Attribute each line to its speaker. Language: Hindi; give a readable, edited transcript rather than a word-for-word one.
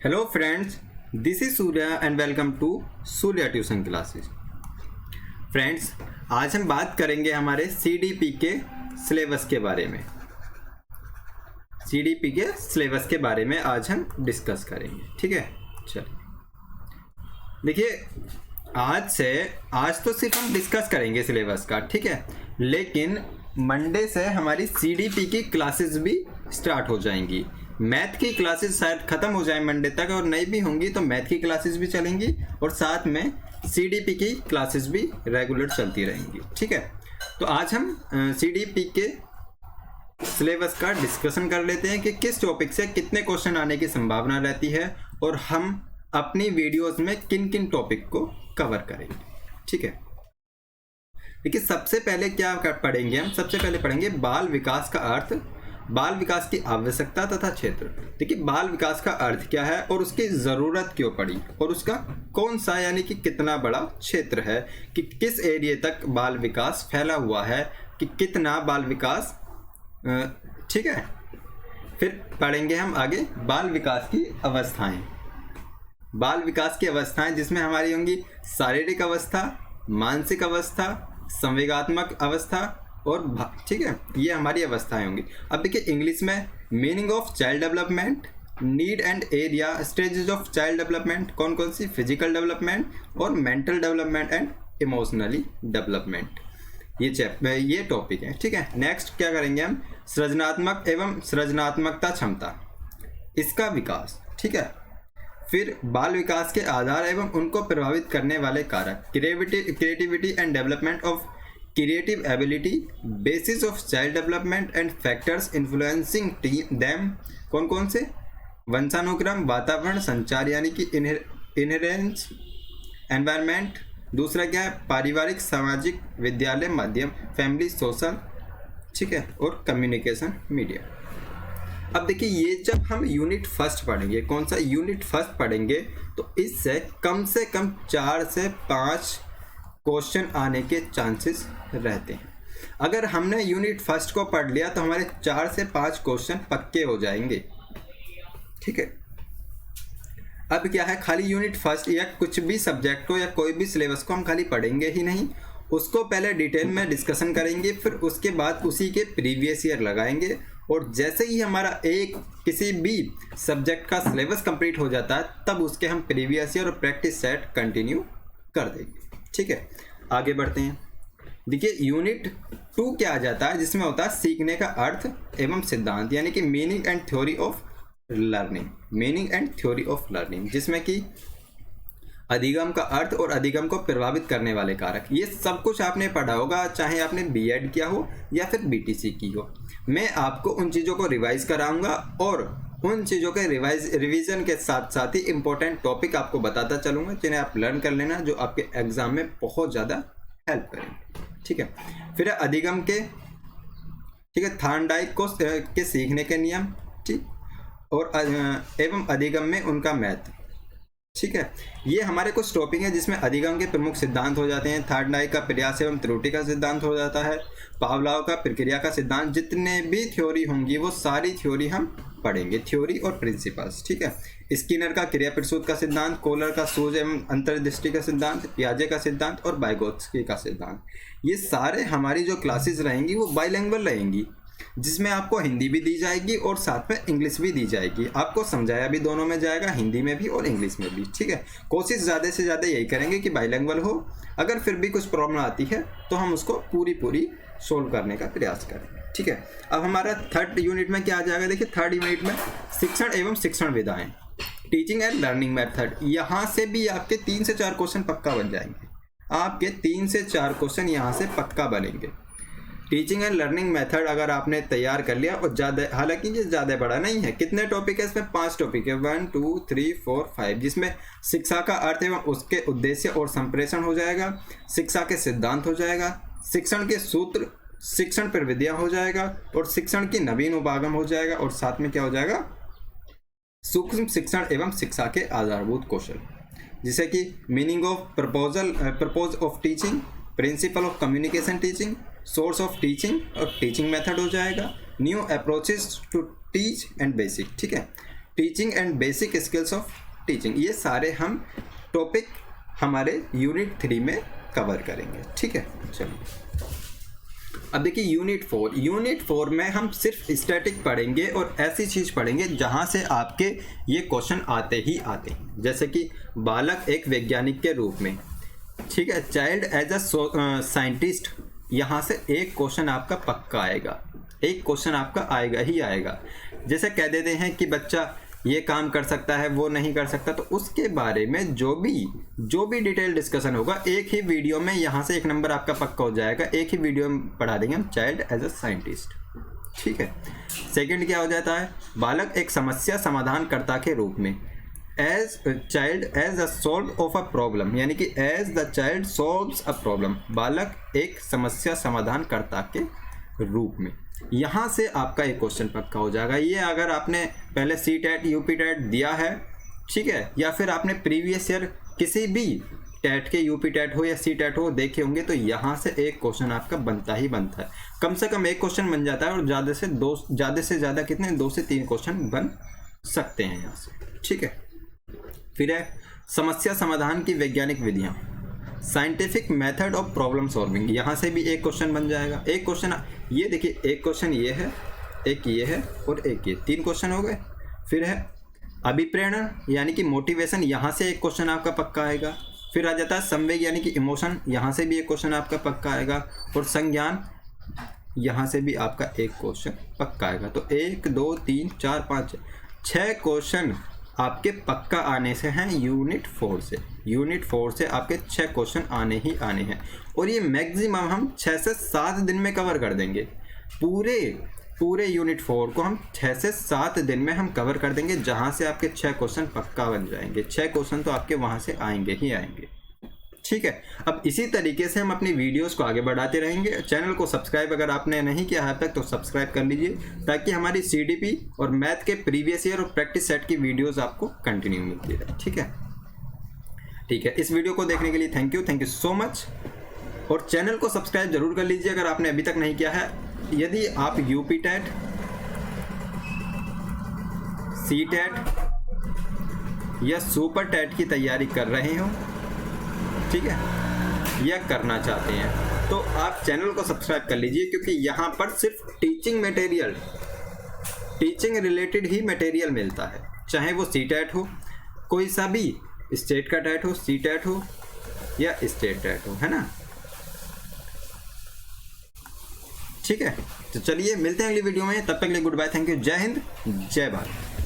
Speaker 1: Hello friends, this is Surya and welcome to Surya tuition classes. Friends, आज हम बात करेंगे हमारे सीडीपी के सिलेबस के बारे में। सीडीपी के सिलेबस के बारे में आज हम डिस्कस करेंगे। ठीक है, चलिए देखिए, आज तो सिर्फ हम डिस्कस करेंगे सिलेबस का, ठीक है, लेकिन मंडे से हमारी सीडीपी की क्लासेस भी स्टार्ट हो जाएंगी। मैथ की क्लासेस शायद ख़त्म हो जाए मंडे तक, और नहीं भी होंगी तो मैथ की क्लासेस भी चलेंगी और साथ में सीडीपी की क्लासेस भी रेगुलर चलती रहेंगी। ठीक है, तो आज हम सीडीपी के सिलेबस का डिस्कशन कर लेते हैं कि किस टॉपिक से कितने क्वेश्चन आने की संभावना रहती है और हम अपनी वीडियोस में किन किन टॉपिक को कवर करेंगे। ठीक है, देखिए सबसे पहले क्या पढ़ेंगे हम? सबसे पहले पढ़ेंगे बाल विकास का अर्थ, बाल विकास की आवश्यकता तथा क्षेत्र। देखिए बाल विकास का अर्थ क्या है और उसकी ज़रूरत क्यों पड़ी और उसका कौन सा यानी कि कितना बड़ा क्षेत्र है, कि किस एरिया तक बाल विकास फैला हुआ है, कि कितना बाल विकास। ठीक है, फिर पढ़ेंगे हम आगे बाल विकास की अवस्थाएं। बाल विकास की अवस्थाएं जिसमें हमारी होंगी शारीरिक अवस्था, मानसिक अवस्था, संवेगात्मक अवस्था और ठीक है, ये हमारी अवस्थाएं होंगी। अब देखिए इंग्लिश में meaning of child development, need and area, stages of child development, कौन कौन सी? फिजिकल डेवलपमेंट और mental development and emotionally development, ये टॉपिक है। ठीक है, नेक्स्ट क्या करेंगे हम? सृजनात्मक एवं सृजनात्मकता क्षमता, इसका विकास। ठीक है, फिर बाल विकास के आधार एवं उनको प्रभावित करने वाले कारक, creativity and development of creative ability, basis of child development and factors influencing them, कौन कौन से? वंशानुक्रम, वातावरण, संचार यानी कि इनहेरेंस, एनवायरनमेंट, दूसरा क्या है? पारिवारिक, सामाजिक, विद्यालय, माध्यम, फैमिली, सोशल, ठीक है, और कम्युनिकेशन मीडिया। अब देखिए ये जब हम यूनिट फर्स्ट पढ़ेंगे, कौन सा यूनिट फर्स्ट पढ़ेंगे, तो इससे कम 4 से 5 क्वेश्चन आने के चांसेस रहते हैं। अगर हमने यूनिट फर्स्ट को पढ़ लिया तो हमारे 4 से 5 क्वेश्चन पक्के हो जाएंगे। ठीक है, अब क्या है, खाली यूनिट फर्स्ट या कुछ भी सब्जेक्ट को या कोई भी सिलेबस को हम खाली पढ़ेंगे ही नहीं, उसको पहले डिटेल में डिस्कशन करेंगे, फिर उसके बाद उसी के प्रीवियस ईयर लगाएंगे, और जैसे ही हमारा एक किसी भी सब्जेक्ट का सिलेबस कंप्लीट हो जाता है तब उसके हम प्रीवियस ईयर और प्रैक्टिस सेट कंटिन्यू कर देंगे। ठीक है, आगे बढ़ते हैं। देखिए यूनिट 2 क्या आ जाता है, जिसमें होता है सीखने का अर्थ एवं सिद्धांत, यानी कि meaning and theory of learning, meaning and theory of learning, जिसमें कि अधिगम का अर्थ और अधिगम को प्रभावित करने वाले कारक। ये सब कुछ आपने पढ़ा होगा, चाहे आपने बीएड किया हो या फिर बीटीसी की हो। मैं आपको उन चीज़ों को रिवाइज कराऊंगा और उन चीज़ों के रिवीजन के साथ साथ ही इम्पोर्टेंट टॉपिक आपको बताता चलूँगा, जिन्हें आप लर्न कर लेना, जो आपके एग्जाम में बहुत ज़्यादा हेल्प करेंगे। ठीक है, फिर अधिगम के, ठीक है, थार्नडाइक को के सीखने के नियम, ठीक, और एवं अधिगम में उनका महत्व। ठीक है, ये हमारे कुछ टॉपिक है जिसमें अधिगम के प्रमुख सिद्धांत हो जाते हैं। थार्नडाइक का प्रयास एवं त्रुटि का सिद्धांत हो जाता है। पावलोव का प्रक्रिया का सिद्धांत, जितने भी थ्योरी होंगी वो सारी थ्योरी हम पढ़ेंगे, थ्योरी और प्रिंसिपल्स। ठीक है, स्किनर का क्रिया प्रसूत का सिद्धांत, कोलर का सूझ एवं अंतर्दृष्टि का सिद्धांत, पियाजे का सिद्धांत और वाइगोत्स्की का सिद्धांत, ये सारे हमारी जो क्लासेस रहेंगी वो बाइलिंगुअल रहेंगी, जिसमें आपको हिंदी भी दी जाएगी और साथ में इंग्लिश भी दी जाएगी। आपको समझाया भी दोनों में जाएगा, हिंदी में भी और इंग्लिश में भी। ठीक है, कोशिश ज़्यादा से ज़्यादा यही करेंगे कि बाइलिंगुअल हो। अगर फिर भी कुछ प्रॉब्लम आती है तो हम उसको पूरी सोल्व करने का प्रयास करेंगे। ठीक है, अब हमारा थर्ड यूनिट में क्या आ जाएगा? देखिए थर्ड यूनिट में शिक्षण एवं शिक्षण विधाएं, टीचिंग एंड लर्निंग मेथड। यहाँ से भी आपके 3 से 4 क्वेश्चन पक्का बन जाएंगे, आपके 3 से 4 क्वेश्चन यहाँ से पक्का बनेंगे। टीचिंग एंड लर्निंग मेथड अगर आपने तैयार कर लिया, और ज़्यादा, हालांकि ये ज़्यादा बड़ा नहीं है, कितने टॉपिक है इसमें? 5 टॉपिक है, 1 2 3 4 5, जिसमें शिक्षा का अर्थ एवं उसके उद्देश्य और संप्रेषण हो जाएगा, शिक्षा के सिद्धांत हो जाएगा, शिक्षण के सूत्र, शिक्षण प्रविधियाँ हो जाएगा, और शिक्षण की नवीन उपागम हो जाएगा, और साथ में क्या हो जाएगा? सूक्ष्म शिक्षण एवं शिक्षा के आधारभूत कौशल, जिसे कि meaning of propose of teaching, principle of communication teaching, source of teaching और टीचिंग मेथड हो जाएगा, new approaches to teach and basic. ठीक है, teaching and basic skills of teaching, ये सारे हम टॉपिक हमारे यूनिट 3 में कवर करेंगे। ठीक है, चलिए अब देखिए यूनिट 4 में हम सिर्फ स्टैटिक पढ़ेंगे और ऐसी चीज़ पढ़ेंगे जहाँ से आपके ये क्वेश्चन आते ही आते हैं, जैसे कि बालक एक वैज्ञानिक के रूप में। ठीक है, चाइल्ड एज अ साइंटिस्ट, यहाँ से एक क्वेश्चन आपका पक्का आएगा, एक क्वेश्चन आपका आएगा ही आएगा। जैसे कह देते हैं कि बच्चा ये काम कर सकता है, वो नहीं कर सकता, तो उसके बारे में जो भी डिटेल डिस्कशन होगा एक ही वीडियो में, यहाँ से एक नंबर आपका पक्का हो जाएगा, एक ही वीडियो में पढ़ा देंगे हम, चाइल्ड एज अ साइंटिस्ट। ठीक है, सेकंड क्या हो जाता है, बालक एक समस्या समाधानकर्ता के रूप में, as child as a solve of a problem, यानी कि as the child solves a problem, बालक एक समस्या समाधानकर्ता के रूप में। यहाँ से आपका एक क्वेश्चन पक्का हो जाएगा। ये अगर आपने पहले सी टेट यूपी टेट दिया है, ठीक है, या फिर आपने प्रीवियस ईयर किसी भी टेट के यूपी टेट हो या सी टेट हो देखे होंगे, तो यहाँ से एक क्वेश्चन आपका बनता ही बनता है। कम से कम एक क्वेश्चन बन जाता है और ज़्यादा से ज़्यादा कितने 2 से 3 क्वेश्चन बन सकते हैं यहाँ से। ठीक है, फिर है समस्या समाधान की वैज्ञानिक विधियाँ, scientific method of problem solving, यहाँ से भी एक क्वेश्चन बन जाएगा। एक क्वेश्चन ये देखिए, एक क्वेश्चन ये है, एक ये है और एक ये, 3 क्वेश्चन हो गए। फिर है अभिप्रेरणा यानी कि मोटिवेशन, यहाँ से एक क्वेश्चन आपका पक्का आएगा। फिर आ जाता है संवेग यानी कि इमोशन, यहाँ से भी एक क्वेश्चन आपका पक्का आएगा। और संज्ञान, यहाँ से भी आपका एक क्वेश्चन पक्का आएगा। तो 1 2 3 4 5 6 क्वेश्चन आपके पक्का आने से हैं यूनिट 4 से। यूनिट 4 से आपके 6 क्वेश्चन आने ही आने हैं और ये मैक्सिमम हम 6 से 7 दिन में कवर कर देंगे। पूरे यूनिट 4 को हम 6 से 7 दिन में हम कवर कर देंगे, जहाँ से आपके 6 क्वेश्चन पक्का बन जाएंगे। 6 क्वेश्चन तो आपके वहाँ से आएंगे ही आएंगे। ठीक है, अब इसी तरीके से हम अपनी वीडियोस को आगे बढ़ाते रहेंगे। चैनल को सब्सक्राइब अगर आपने नहीं किया है अब तक तो सब्सक्राइब कर लीजिए, ताकि हमारी सीडीपी और मैथ के प्रीवियस ईयर और प्रैक्टिस सेट की वीडियोस आपको कंटिन्यू मिलती रहे। ठीक है, इस वीडियो को देखने के लिए थैंक यू सो मच। और चैनल को सब्सक्राइब जरूर कर लीजिए अगर आपने अभी तक नहीं किया है। यदि आप यूपी टेट, सी टेट या सुपर टेट की तैयारी कर रहे हो, ठीक है, या करना चाहते हैं, तो आप चैनल को सब्सक्राइब कर लीजिए, क्योंकि यहाँ पर सिर्फ टीचिंग रिलेटेड ही मटेरियल मिलता है। चाहे वो सी टेट हो, कोई सा भी स्टेट का टेट हो, सी टेट हो या स्टेट टेट हो, है ना। ठीक है, तो चलिए मिलते हैं अगली वीडियो में, तब तक के लिए गुड बाय, थैंक यू, जय हिंद, जय भारत।